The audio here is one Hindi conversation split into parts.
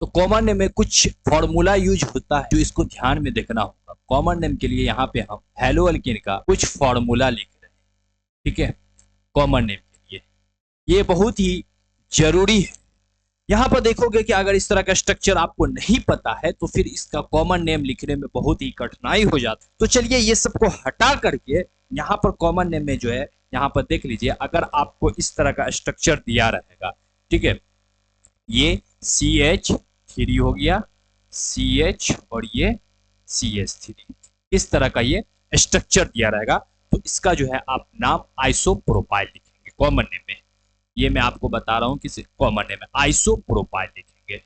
तो कॉमन नेम में कुछ फॉर्मूला यूज होता है जो इसको ध्यान में देखना होगा। कॉमन नेम के लिए यहाँ पे हम हेलो अल्किन का कुछ फॉर्मूला लिख रहे हैं, ठीक है, कॉमन नेम के लिए। ये बहुत ही जरूरी है। यहाँ पर देखोगे कि अगर इस तरह का स्ट्रक्चर आपको नहीं पता है तो फिर इसका कॉमन नेम लिखने में बहुत ही कठिनाई हो जाती है। तो चलिए ये सबको हटा करके यहाँ पर कॉमन नेम में जो है, यहाँ पर देख लीजिए, अगर आपको इस तरह का स्ट्रक्चर दिया रहेगा, ठीक है, ये CH3 हो गया, CH और ये CH3, इस तरह का ये स्ट्रक्चर दिया रहेगा, तो इसका जो है आप नाम आइसोप्रोपाइल लिखेंगे कॉमन नेम में। ये मैं आपको बता रहा हूं किसी कॉमन नेम में आइसोप्रोपाइल लिखेंगे,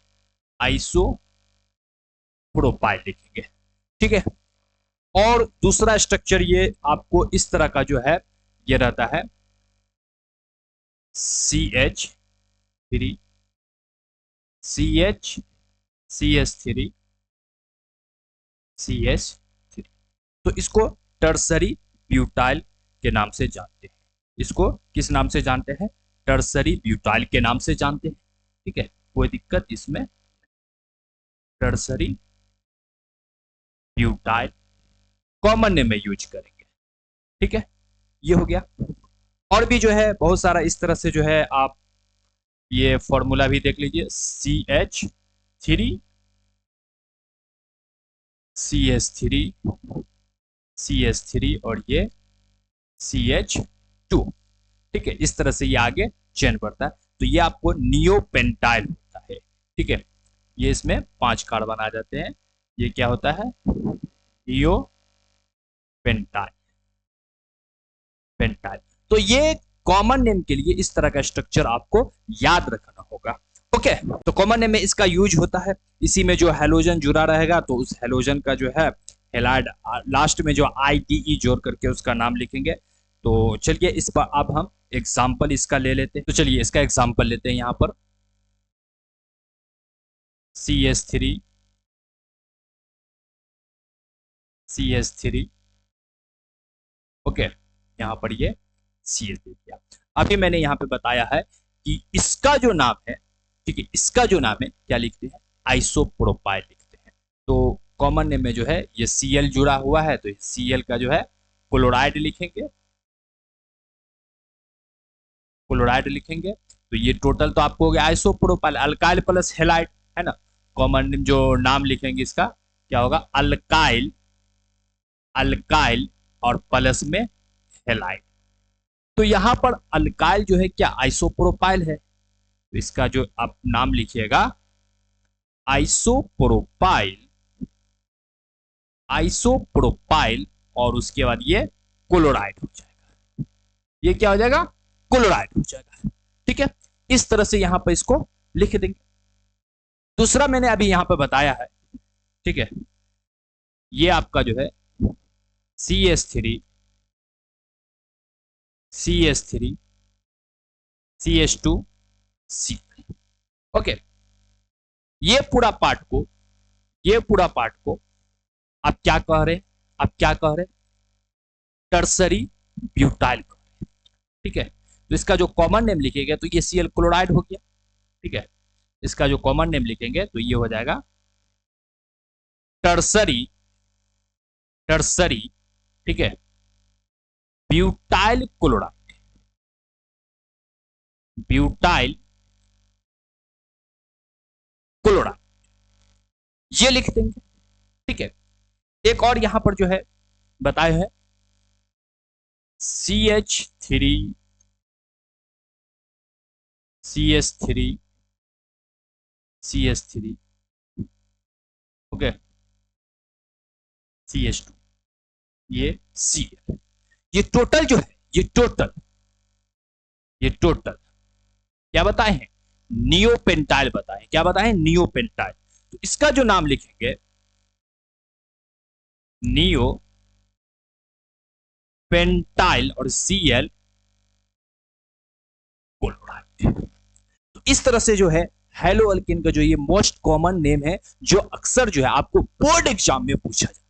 आइसोप्रोपाइल लिखेंगे, ठीक है। और दूसरा स्ट्रक्चर ये आपको इस तरह का जो है ये रहता है CH3, CH, CH3, तो इसको टर्सरी ब्यूटाइल के नाम से जानते हैं। इसको किस नाम से जानते हैं? टर्सरी ब्यूटाइल के नाम से जानते हैं, ठीक है, कोई दिक्कत इसमें। टर्सरी ब्यूटाइल कॉमन नेम में यूज करेंगे, ठीक है, ये हो गया। और भी जो है बहुत सारा इस तरह से जो है आप ये फॉर्मूला भी देख लीजिए, CH3, CH3, CH3 और ये CH2, ठीक है, इस तरह से ये आगे चेन बढ़ता है। तो ये आपको नियोपेंटाइल होता है, ठीक है, ये इसमें 5 कार्बन आ जाते हैं। ये क्या होता है? Neopentyl, pentyl. तो ये कॉमन नेम के लिए इस तरह का स्ट्रक्चर आपको याद रखना होगा। ओके, तो कॉमन नेम में इसका यूज होता है। इसी में जो हेलोजन जुड़ा रहेगा तो उस हेलोजन का जो है हेलाइड लास्ट में जो IDE जोड़ करके उसका नाम लिखेंगे। तो चलिए इस पर अब हम एग्जाम्पल इसका ले लेते हैं। तो चलिए इसका एग्जाम्पल लेते हैं। यहाँ पर CH3, CH3, ओके, यहाँ पर ये CH दे दिया। अभी मैंने यहाँ पे बताया है कि इसका जो नाम है, ठीक है, इसका जो नाम है क्या लिखते हैं? आइसोप्रोपाइल लिखते हैं। तो कॉमन नेम में जो है ये Cl जुड़ा हुआ है, तो Cl का जो है क्लोराइड लिखेंगे, क्लोराइड लिखेंगे। तो ये टोटल तो आपको हो गया आइसोप्रोपाइल, अल्काइल प्लस हेलाइड, है ना। कॉमन नेम जो नाम लिखेंगे इसका क्या होगा? अल्काइल, अल्काइल और प्लस में हेलाइड। तो यहां पर अल्काइल जो है क्या? आइसोप्रोपाइल है, तो इसका जो आप नाम लिखिएगा आइसोप्रोपाइल, आइसोप्रोपाइल, और उसके बाद ये क्लोराइड हो जाएगा। ये क्या हो जाएगा? क्लोराइड हो जाएगा, ठीक है। इस तरह से यहां पर इसको लिख देंगे। दूसरा मैंने अभी यहां पर बताया है, ठीक है, ये आपका जो है CH3, CH3, CH2, C3, okay. ये पूरा पार्ट को, ये पूरा पार्ट को आप क्या कह रहे हैं? आप क्या कह रहे हैं? टर्सरी ब्यूटाइल कह रहे हैं, ठीक है। तो इसका जो कॉमन नेम लिखेंगे तो ये Cl क्लोराइड हो गया, ठीक है। इसका जो कॉमन नेम लिखेंगे तो ये हो जाएगा टर्सरी, टर्सरी, ठीक है, ब्यूटाइल क्लोराइड, ब्यूटाइल क्लोराइड, ये लिख देंगे, ठीक है। एक और यहां पर जो है बताए हैं CH3, CH3, CH3, okay, CH2, ये Cl। ये टोटल जो है, ये टोटल, ये टोटल क्या बताए हैं? नियोपेंटाइल बताए। क्या बताए? नियोपेंटाइल। तो इसका जो नाम लिखेंगे नियो पेंटाइल और Cl क्लोराइड। तो इस तरह से जो है हेलो अल्किन का जो ये मोस्ट कॉमन नेम है जो अक्सर जो है आपको बोर्ड एग्जाम में पूछा जाता है।